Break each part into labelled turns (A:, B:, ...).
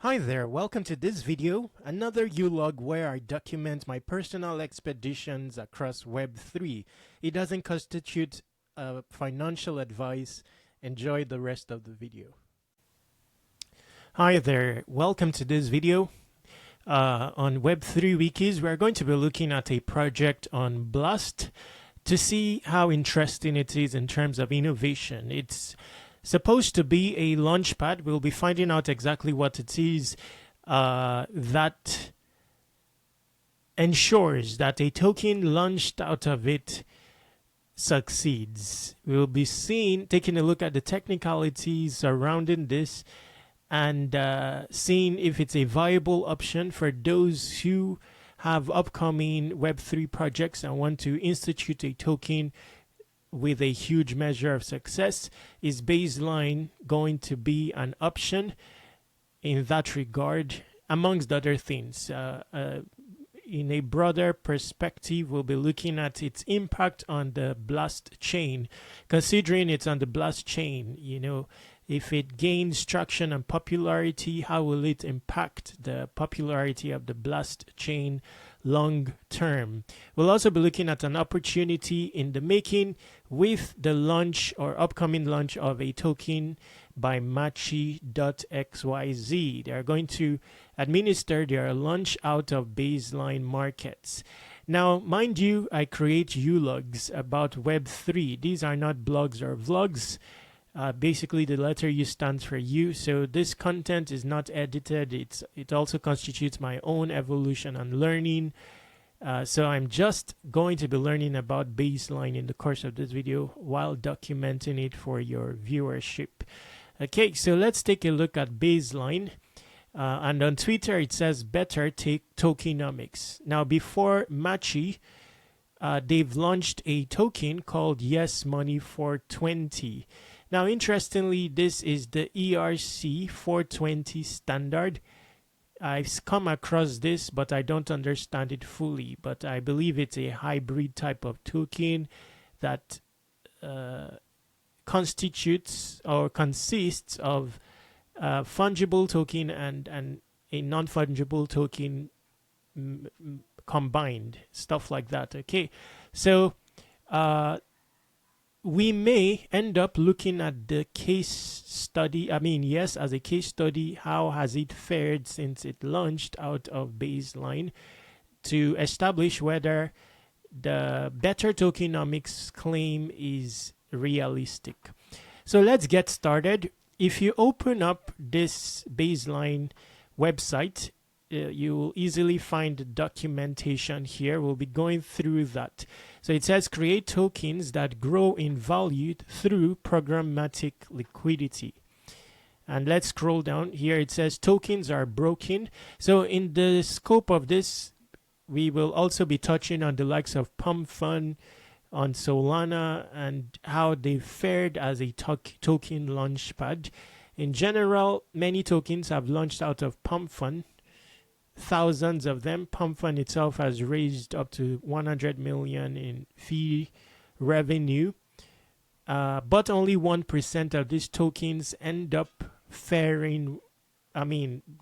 A: Hi there, welcome to this video, another ulog where I document my personal expeditions across Web3. It doesn't constitute financial advice. Enjoy the rest of the video. Hi there, welcome to this video. On Web3 Wikis, we're going to be looking at a project on Blast to see how interesting it is in terms of innovation. It's supposed to be a launchpad. We'll be finding out exactly what it is that ensures that a token launched out of it succeeds. We'll be taking a look at the technicalities surrounding this and seeing if it's a viable option for those who have upcoming Web3 projects and want to institute a token with a huge measure of success. Is BaseLine going to be an option in that regard, amongst other things? In a broader perspective, we'll be looking at its impact on the Blast chain. Considering it's on the Blast chain, if it gains traction and popularity, how will it impact the popularity of the Blast chain long term? We'll also be looking at an opportunity in the making with the launch or upcoming launch of a token by Matchy.xyz. They are going to administer their launch out of BaseLine markets. Now, mind you, I create ulogs about Web3. These are not blogs or vlogs. Basically, the letter U stands for U, so this content is not edited. It also constitutes my own evolution and learning. So I'm just going to be learning about BaseLine in the course of this video while documenting it for your viewership. Okay, so let's take a look at BaseLine. And on Twitter, it says better take tokenomics. Now, before Matchy, they've launched a token called Yes Money 420. Now, interestingly, this is the ERC 420 standard. I've come across this, but I don't understand it fully. But I believe it's a hybrid type of token that constitutes or consists of a fungible token and a non-fungible token combined, stuff like that. Okay, so we may end up looking at the case study. Yes, as a case study, how has it fared since it launched out of BaseLine to establish whether the better tokenomics claim is realistic. So let's get started. If you open up this BaseLine website, you will easily find the documentation here. We'll be going through that. So it says create tokens that grow in value through programmatic liquidity. And let's scroll down here. It says tokens are broken. So in the scope of this, we will also be touching on the likes of Pump Fund on Solana and how they fared as a token launchpad. In general, many tokens have launched out of Pump Fund. Thousands of them. Pump Fund itself has raised up to 100 million in fee revenue, but only 1% of these tokens end up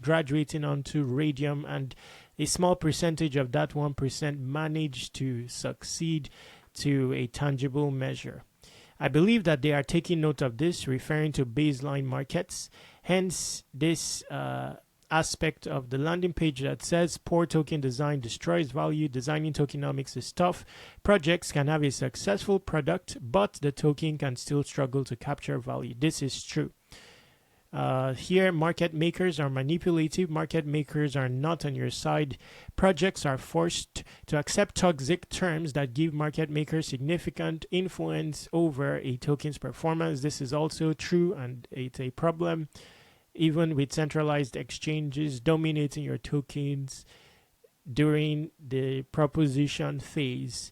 A: graduating onto Radium, and a small percentage of that 1% managed to succeed to a tangible measure. I believe that they are taking note of this, referring to BaseLine markets. Hence, this aspect of the landing page that says poor token design destroys value. Designing tokenomics is tough. Projects can have a successful product, but the token can still struggle to capture value. This is true. Here, market makers are manipulative. Market makers are not on your side. Projects are forced to accept toxic terms that give market makers significant influence over a token's performance. This is also true, and it's a problem. Even with centralized exchanges dominating your tokens during the proposition phase.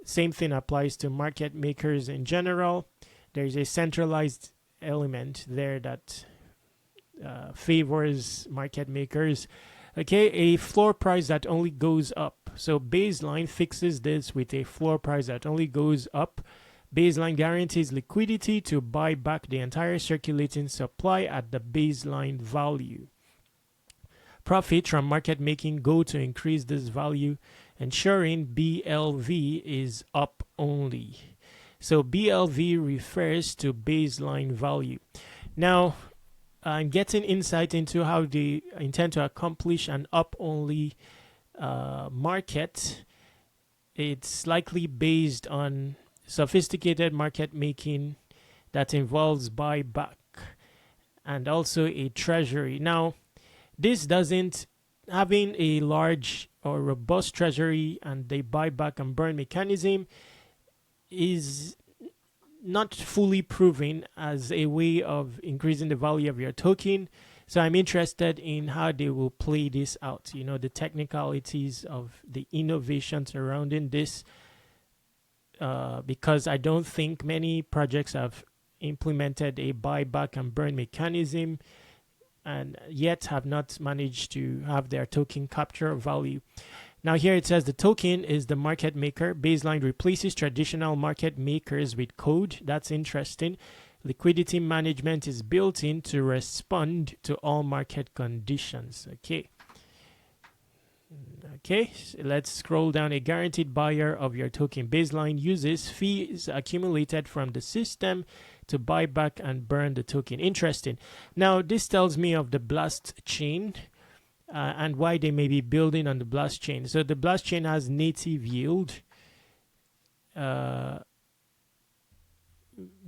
A: Same thing applies to market makers in general. There's a centralized element there that favors market makers. Okay, a floor price that only goes up. So BaseLine fixes this with a floor price that only goes up. BaseLine guarantees liquidity to buy back the entire circulating supply at the BaseLine value. profit from market making go to increase this value, ensuring BLV is up only. So BLV refers to baseline value. Now, I'm getting insight into how they intend to accomplish an up-only market. It's likely based on sophisticated market making that involves buyback and also a treasury. Now, this doesn't, having a large or robust treasury and a buyback and burn mechanism is not fully proven as a way of increasing the value of your token. So I'm interested in how they will play this out, the technicalities of the innovation surrounding this, because I don't think many projects have implemented a buyback and burn mechanism and yet have not managed to have their token capture value. Now here it says the token is the market maker. BaseLine replaces traditional market makers with code. That's interesting. Liquidity management is built in to respond to all market conditions. Okay, so let's scroll down. A guaranteed buyer of your token. BaseLine uses fees accumulated from the system to buy back and burn the token. Interesting. Now this tells me of the Blast chain. And why they may be building on the Blast chain. So the Blast chain has native yield.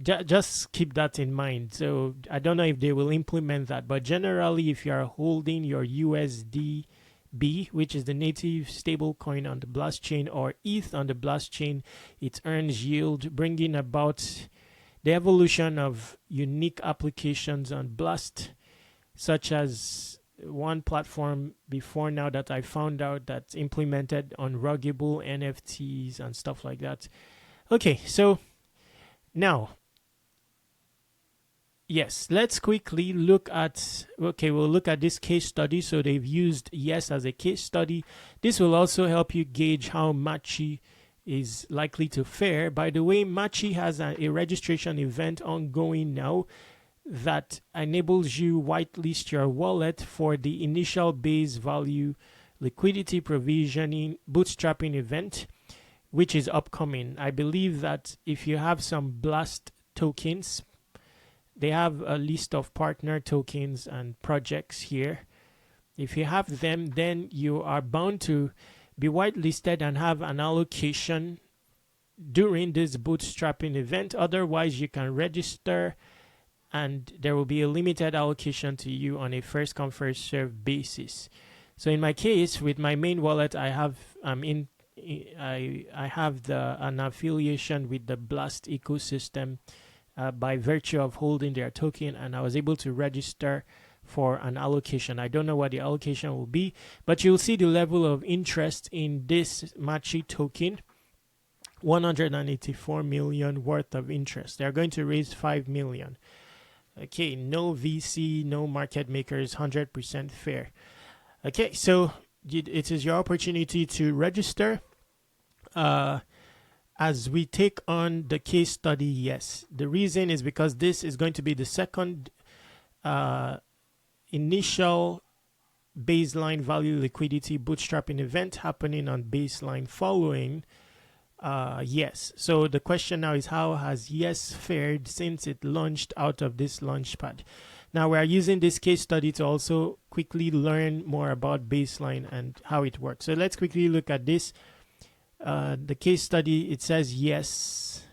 A: Just keep that in mind. So I don't know if they will implement that, but generally, if you are holding your USDB, which is the native stable coin on the Blast chain, or ETH on the Blast chain, it earns yield, bringing about the evolution of unique applications on Blast, such as one platform before now that I found out that's implemented unruggable NFTs and stuff like that. Okay, so now, yes, let's quickly look at, we'll look at this case study. So they've used Yes as a case study. This will also help you gauge how Machi is likely to fare. By the way, Machi has a registration event ongoing now that enables you whitelist your wallet for the initial base value liquidity provisioning bootstrapping event, which is upcoming. I believe that if you have some Blast tokens, they have a list of partner tokens and projects here. If you have them, then you are bound to be whitelisted and have an allocation during this bootstrapping event. Otherwise, you can register and there will be a limited allocation to you on a first come first served basis. So in my case, with my main wallet, I have an affiliation with the Blast ecosystem by virtue of holding their token, and I was able to register for an allocation. I don't know what the allocation will be, but you'll see the level of interest in this Machi token. 184 million worth of interest. They're going to raise 5 million. Okay, no VC, no market makers, 100% fair. Okay, so it is your opportunity to register. As we take on the case study, yes. The reason is because this is going to be the second initial BaseLine value liquidity bootstrapping event happening on BaseLine following Yes. So the question now is, how has Yes fared since it launched out of this launchpad? Now we are using this case study to also quickly learn more about BaseLine and how it works. So let's quickly look at this. The case study, it says Yes.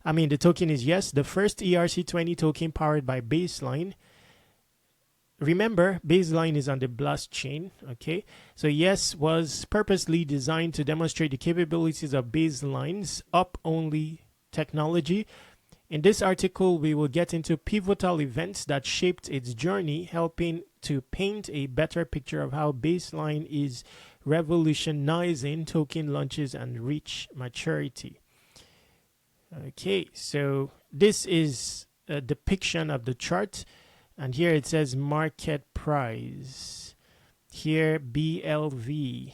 A: I mean, the token is Yes, the first ERC20 token powered by BaseLine. Remember, BaseLine is on the Blast chain, okay? So Yes was purposely designed to demonstrate the capabilities of BaseLine's up-only technology. In this article, we will get into pivotal events that shaped its journey, helping to paint a better picture of how BaseLine is revolutionizing token launches and reach maturity. Okay, so this is a depiction of the chart. And here it says market price. Here BLV.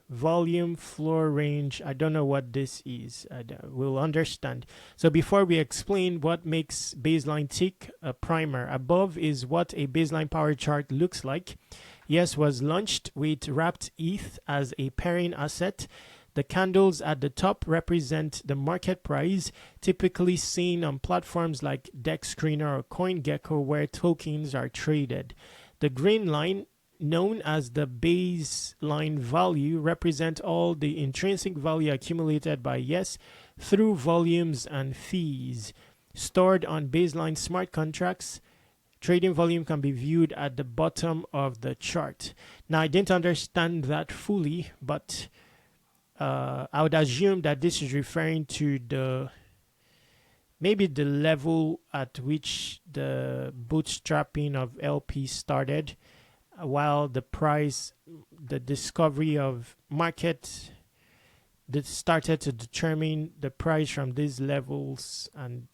A: volume, floor range. I don't know what this is. We'll understand. So before we explain what makes baseline tick, a primer. Above is what a baseline power chart looks like. Yes was launched with wrapped ETH as a pairing asset. The candles at the top represent the market price, typically seen on platforms like DexScreener or CoinGecko, where tokens are traded. The green line, known as the baseline value, represent all the intrinsic value accumulated by Yes through volumes and fees stored on baseline smart contracts. Trading volume can be viewed at the bottom of the chart. Now, I didn't understand that fully, but I would assume that this is referring to maybe the level at which the bootstrapping of LP started, while the price, the discovery of market that started to determine the price from these levels and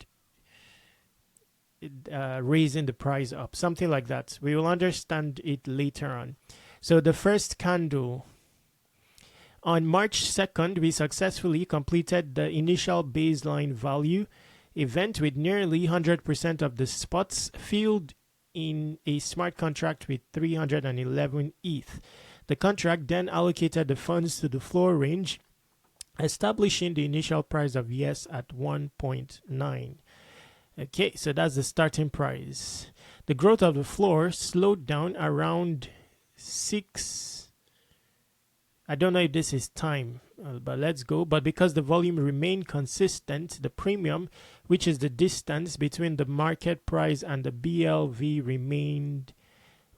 A: raising the price up, something like that. We will understand it later on. So the first candle. On March 2nd, we successfully completed the initial baseline value event with nearly 100% of the spots filled in a smart contract with 311 ETH. The contract then allocated the funds to the floor range, establishing the initial price of Yes at 1.9. Okay, so that's the starting price. The growth of the floor slowed down around 6. I don't know if this is time, but let's go. But because the volume remained consistent, the premium, which is the distance between the market price and the BLV, remained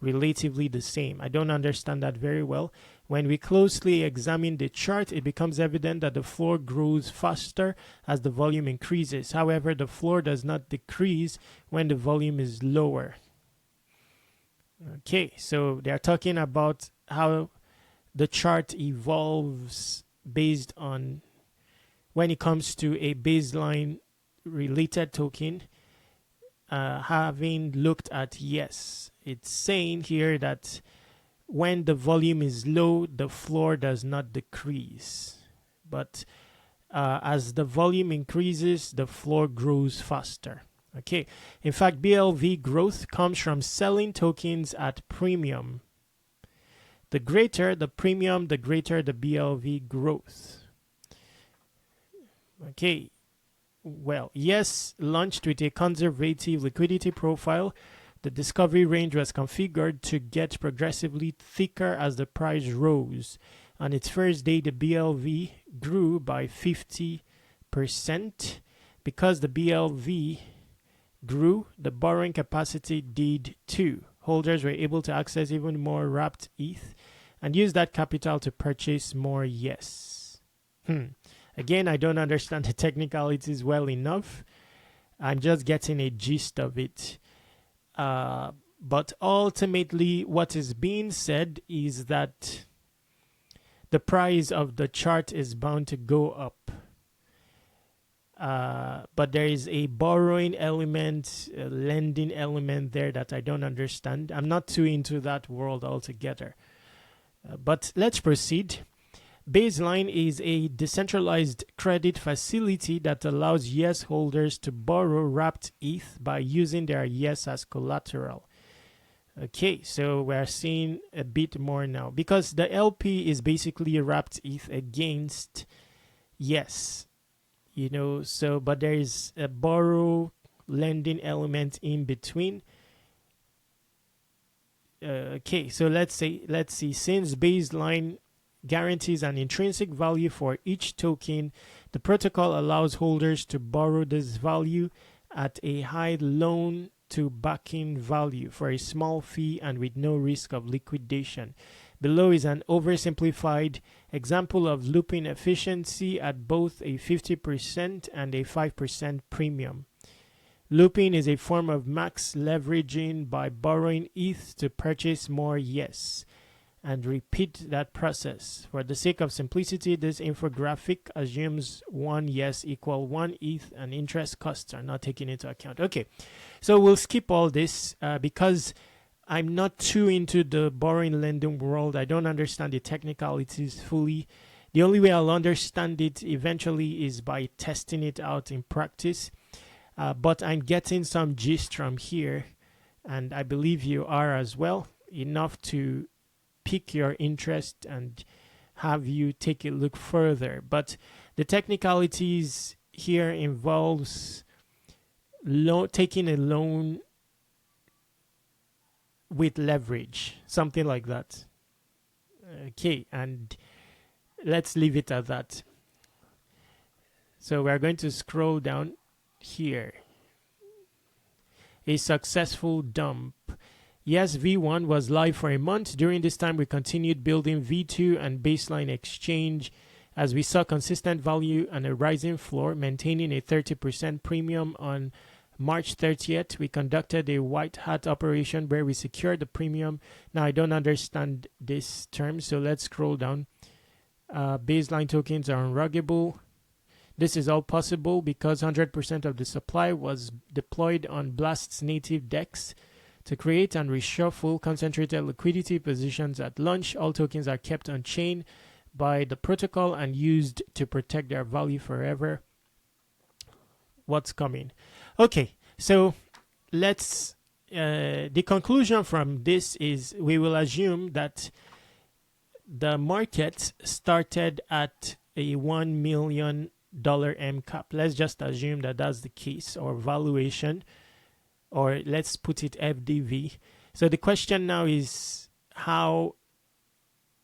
A: relatively the same. I don't understand that very well. When we closely examine the chart, it becomes evident that the floor grows faster as the volume increases. However, the floor does not decrease when the volume is lower. Okay, so they're talking about how the chart evolves based on when it comes to a baseline related token. Having looked at Yes, it's saying here that when the volume is low, the floor does not decrease, but as the volume increases, the floor grows faster. Okay, in fact, BLV growth comes from selling tokens at premium. The greater the premium, the greater the BLV growth. Okay, well, Yes launched with a conservative liquidity profile. The discovery range was configured to get progressively thicker as the price rose. On its first day, the BLV grew by 50%. Because the BLV grew, the borrowing capacity did too. Holders were able to access even more wrapped ETH and use that capital to purchase more Yes. Again, I don't understand the technicalities well enough. I'm just getting a gist of it. But ultimately, what is being said is that the price of the chart is bound to go up. But there is a borrowing element, a lending element there that I don't understand. I'm not too into that world altogether. But let's proceed. BaseLine is a decentralized credit facility that allows Yes holders to borrow wrapped ETH by using their Yes as collateral. Okay, so we're seeing a bit more now because the LP is basically wrapped ETH against Yes. You know, so but there is a borrow lending element in between. Okay, so let's see. Since BaseLine guarantees an intrinsic value for each token, the protocol allows holders to borrow this value at a high loan to backing value for a small fee and with no risk of liquidation. Below is an oversimplified example of looping efficiency at both a 50% and a 5% premium. Looping is a form of max leveraging by borrowing ETH to purchase more Yes and repeat that process. For the sake of simplicity, this infographic assumes 1 Yes equal 1 ETH and interest costs are not taken into account. Okay, so we'll skip all this because I'm not too into the borrowing lending world. I don't understand the technicalities fully. The only way I'll understand it eventually is by testing it out in practice. But I'm getting some gist from here, and I believe you are as well, enough to pique your interest and have you take a look further. But the technicalities here involves taking a loan with leverage, something like that. Okay, and let's leave it at that. So we're going to scroll down here. A successful dump. Yes, V1 was live for a month. During this time, we continued building V2 and BaseLine Exchange as we saw consistent value and a rising floor, maintaining a 30% premium. On March 30th, we conducted a white hat operation where we secured the premium. Now, I don't understand this term, so let's scroll down. BaseLine tokens are unruggable. This is all possible because 100% of the supply was deployed on Blast's native DEX. To create and reshuffle concentrated liquidity positions at launch, all tokens are kept on chain by the protocol and used to protect their value forever. What's coming? Okay, so let's the conclusion from this is we will assume that the market started at a $1 million Mcap. Let's just assume that that's the case, or valuation, or let's put it FDV. So the question now is how,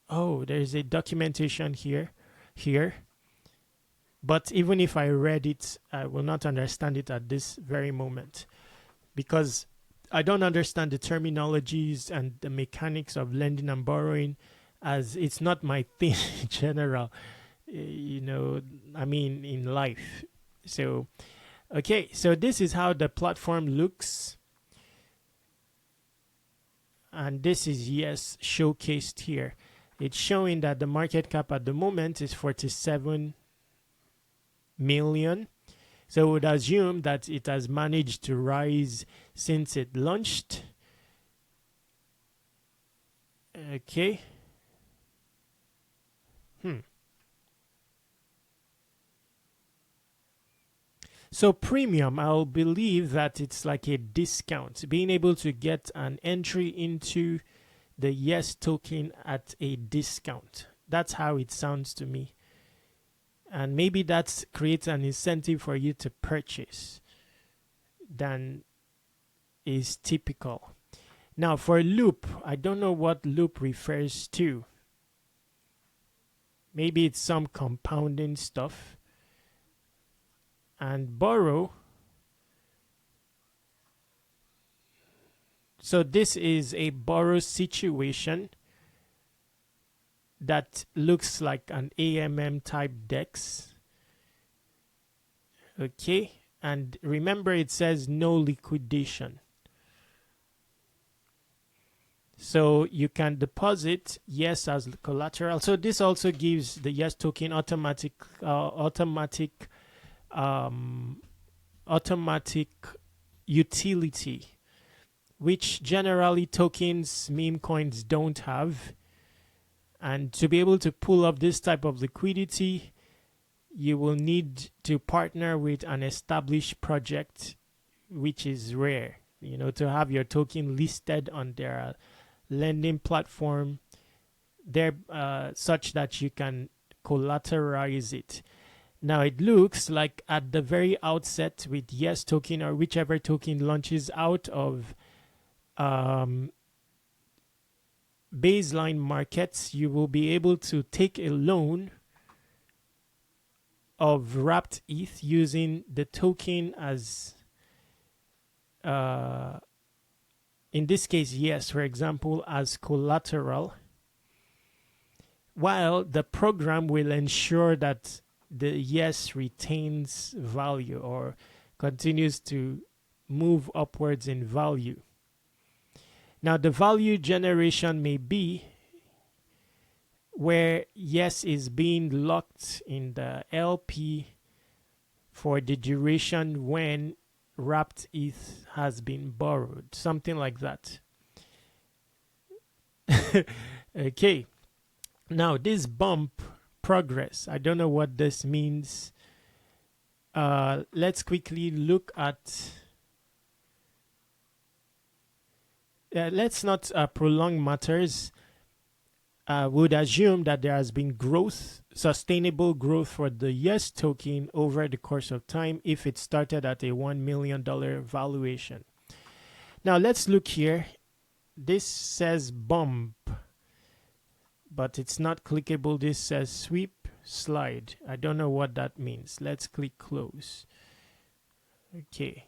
A: there's a documentation here. But even if I read it, I will not understand it at this very moment because I don't understand the terminologies and the mechanics of lending and borrowing, as it's not my thing in general, I mean, in life. So, okay, so this is how the platform looks. And this is showcased here. It's showing that the market cap at the moment is 47 million. So we would assume that it has managed to rise since it launched. Okay. So premium, I'll believe that it's like a discount, being able to get an entry into the Yes token at a discount. That's how it sounds to me. And maybe that creates an incentive for you to purchase than is typical. Now for loop, I don't know what loop refers to. Maybe it's some compounding stuff. And borrow. So this is a borrow situation that looks like an AMM type DEX. Okay, and remember it says no liquidation. So you can deposit Yes as collateral. So this also gives the Yes token automatic utility, which generally tokens, meme coins don't have. And to be able to pull up this type of liquidity, you will need to partner with an established project, which is rare, to have your token listed on their lending platform there, such that you can collateralize it. Now it looks like at the very outset with Yes token or whichever token launches out of BaseLine markets, you will be able to take a loan of wrapped ETH using the token as in this case, Yes, for example, as collateral, while the program will ensure that the Yes retains value or continues to move upwards in value. Now the value generation may be where Yes is being locked in the LP for the duration when wrapped ETH has been borrowed, something like that. Okay. Now this bump progress, I don't know what this means. Let's quickly look at. Let's not prolong matters. Would assume that there has been growth, sustainable growth for the Yes token over the course of time if it started at a $1 million valuation. Now let's look here. This says bump, but it's not clickable. This says sweep slide. I don't know what that means. Let's click close. Okay.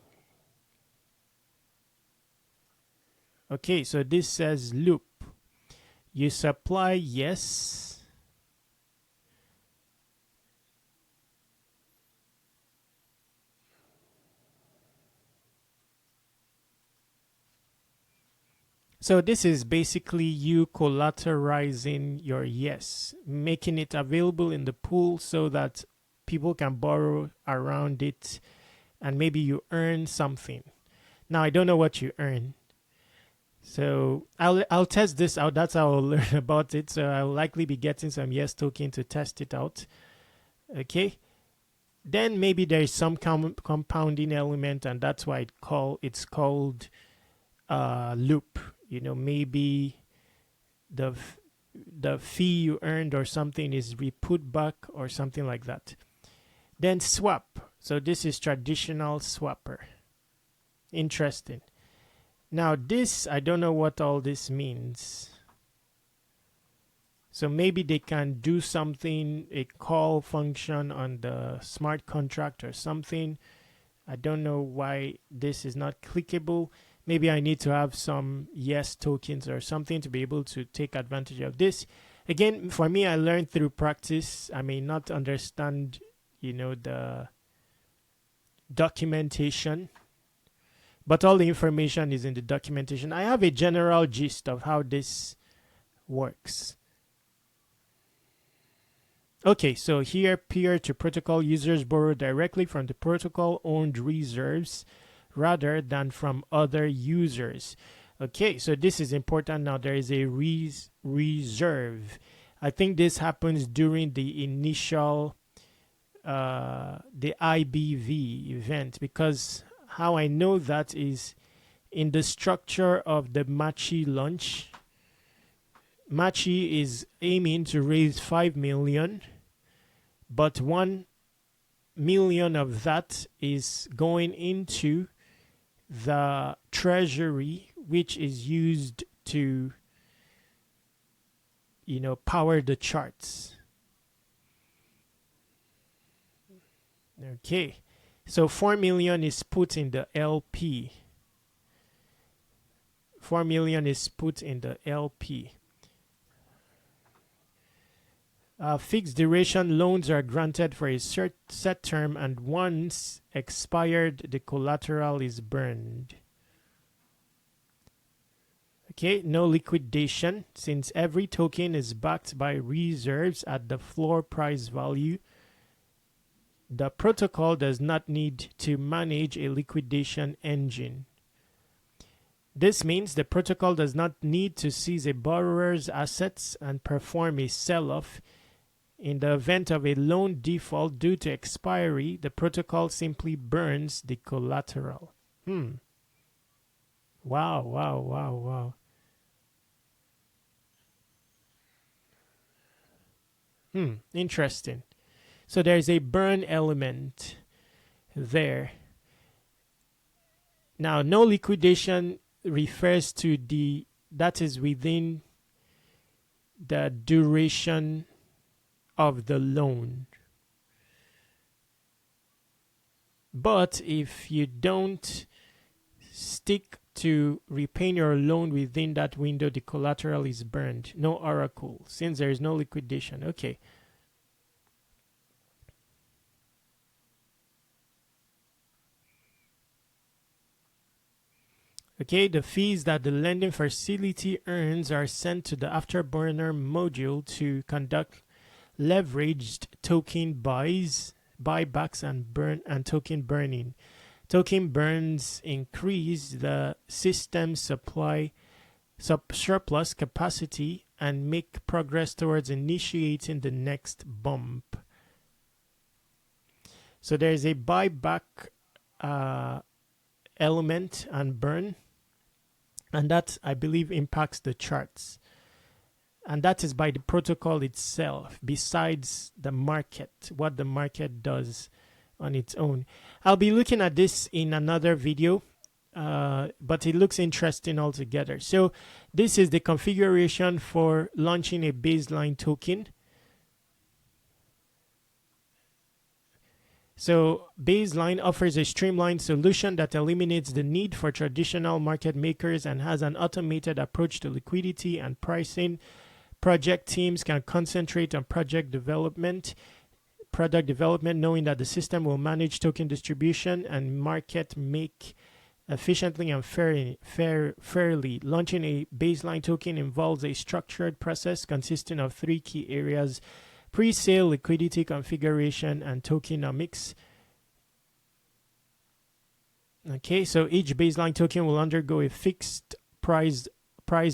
A: Okay, so this says loop. You supply yes. So this is basically you collateralizing your yes, making it available in the pool so that people can borrow around it and maybe you earn something. Now I don't know what you earn. So I'll test this out. That's how I'll learn about it. So I'll likely be getting some yes token to test it out. Okay. Then maybe there is some compounding element, and that's why it's called loop. You know, maybe the fee you earned or something is put back or something like that. Then swap. So this is traditional swapper. Interesting. Now this, I don't know what all this means. So maybe they can do something, a call function on the smart contract or something. I don't know why this is not clickable. Maybe I need to have some yes tokens or something to be able to take advantage of this. Again, for me, I learned through practice. I may not understand, you know, the documentation, but all the information is in the documentation. I have a general gist of how this works. Okay, so here peer-to-protocol users borrow directly from the protocol-owned reserves rather than from other users. Okay, so this is important now. There is a reserve. I think this happens during the initial, the IBV event, because how I know that is in the structure of the Machi launch. Machi is aiming to raise 5 million, but 1 million of that is going into the treasury, which is used to, you know, power the charts. Okay, so 4 million is put in the LP. 4 million is put in the LP. Fixed duration loans are granted for a set term, and once expired, the collateral is burned. Okay, no liquidation. Since every token is backed by reserves at the floor price value, the protocol does not need to manage a liquidation engine. This means the protocol does not need to seize a borrower's assets and perform a sell-off. In the event of a loan default due to expiry, the protocol simply burns the collateral. Wow. Interesting. So there's a burn element there. Now, no liquidation refers to that is within the duration of the loan. But if you don't stick to repaying your loan within that window, the collateral is burned. No oracle, since there is no liquidation. Okay. Okay, the fees that the lending facility earns are sent to the afterburner module to conduct leveraged token buybacks and token burning. Token burns increase the system supply surplus capacity and make progress towards initiating the next bump. So there's a buyback element and burn, and that, I believe, impacts the charts. And that is by the protocol itself, besides the market, what the market does on its own. I'll be looking at this in another video, but it looks interesting altogether. So this is the configuration for launching a BaseLine token. So BaseLine offers a streamlined solution that eliminates the need for traditional market makers and has an automated approach to liquidity and pricing. Project teams can concentrate on product development, knowing that the system will manage token distribution and market make efficiently and fairly. Launching a BaseLine token involves a structured process consisting of 3 key areas: pre-sale, liquidity configuration, and tokenomics. Okay, so each BaseLine token will undergo a fixed price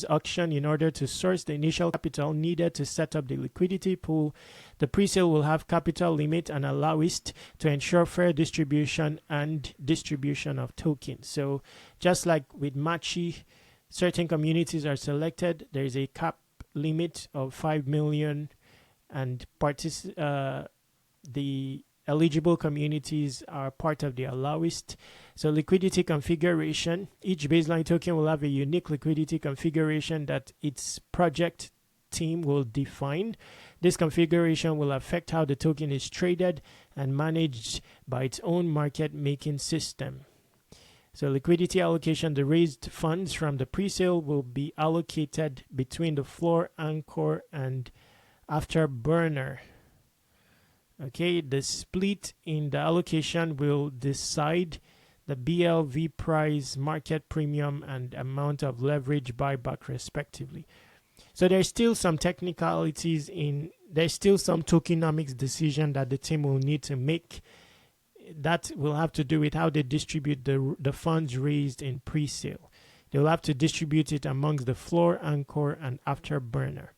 A: auction in order to source the initial capital needed to set up the liquidity pool. The pre-sale will have capital limit and allowance to ensure fair distribution and distribution of tokens. So just like with Machi, certain communities are selected. There is a cap limit of 5 million, and the eligible communities are part of the allowist. So liquidity configuration, each BaseLine token will have a unique liquidity configuration that its project team will define. This configuration will affect how the token is traded and managed by its own market making system. So liquidity allocation, the raised funds from the pre-sale will be allocated between the floor, anchor, and afterburner. Okay, the split in the allocation will decide the BLV price, market premium, and amount of leverage buyback respectively. So there's still some technicalities there's still some tokenomics decision that the team will need to make. That will have to do with how they distribute the funds raised in pre-sale. They will have to distribute it amongst the floor, anchor, and afterburner.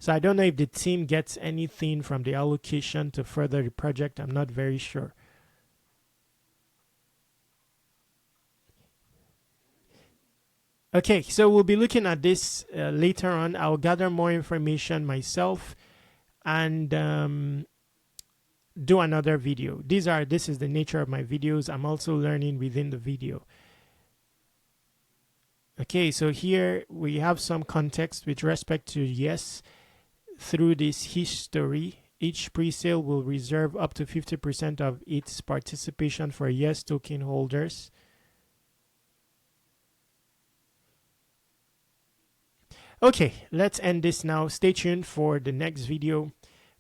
A: So I don't know if the team gets anything from the allocation to further the project. I'm not very sure. Okay, so we'll be looking at this later on. I'll gather more information myself and do another video. This is the nature of my videos. I'm also learning within the video. Okay, so here we have some context with respect to yes. Through this history, each pre-sale will reserve up to 50% of its participation for yes token holders. Okay, let's end this now. Stay tuned for the next video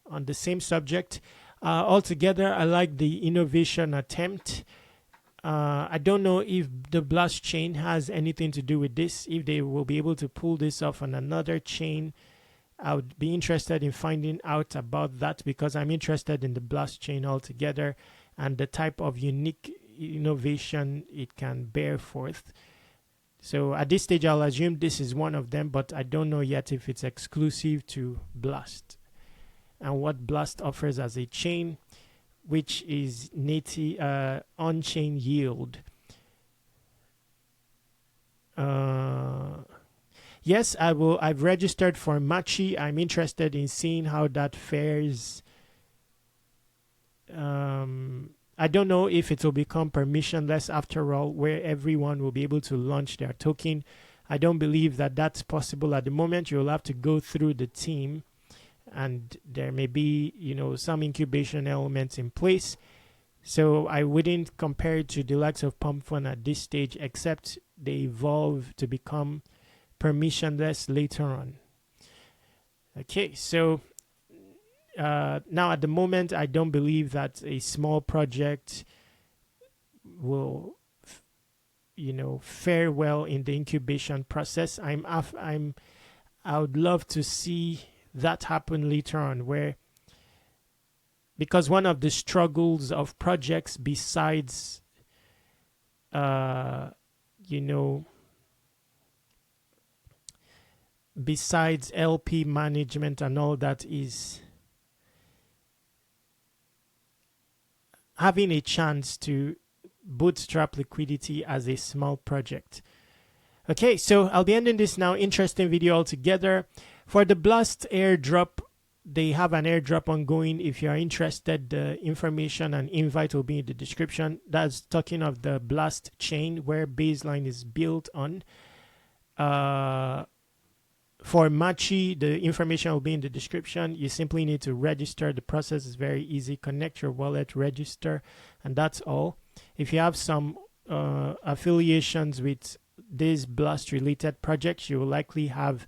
A: on the same subject. Altogether, I like the innovation attempt. I don't know if the Blast chain has anything to do with this, if they will be able to pull this off on another chain. I would be interested in finding out about that, because I'm interested in the Blast chain altogether and the type of unique innovation it can bear forth. So at this stage, I'll assume this is one of them, but I don't know yet if it's exclusive to Blast and what Blast offers as a chain, which is native on-chain yield. Yes, I've registered for Machi. I'm interested in seeing how that fares. I don't know if it will become permissionless after all, where everyone will be able to launch their token. I don't believe that that's possible at the moment. You'll have to go through the team, and there may be, some incubation elements in place. So I wouldn't compare it to the likes of PumpFun at this stage, except they evolve to become permissionless later on. Okay, so now at the moment, I don't believe that a small project will fare well in the incubation process. I would love to see that happen later on, because one of the struggles of projects, besides besides LP management and all that, is having a chance to bootstrap liquidity as a small project. Okay, so I'll be ending this now. Interesting video altogether. For the Blast airdrop, they have an airdrop ongoing. If you are interested, the information and invite will be in the description. That's talking of the Blast chain where BaseLine is built on. For Machi, the information will be in the description. You simply need to register. The process is very easy. Connect your wallet, register, and that's all. If you have some affiliations with these Blast related projects, you will likely have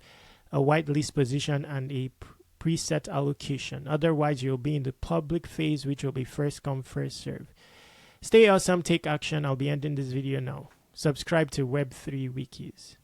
A: a whitelist position and a preset allocation. Otherwise, you'll be in the public phase, which will be first come, first serve. Stay awesome, take action. I'll be ending this video now. Subscribe to Web3 Wikis.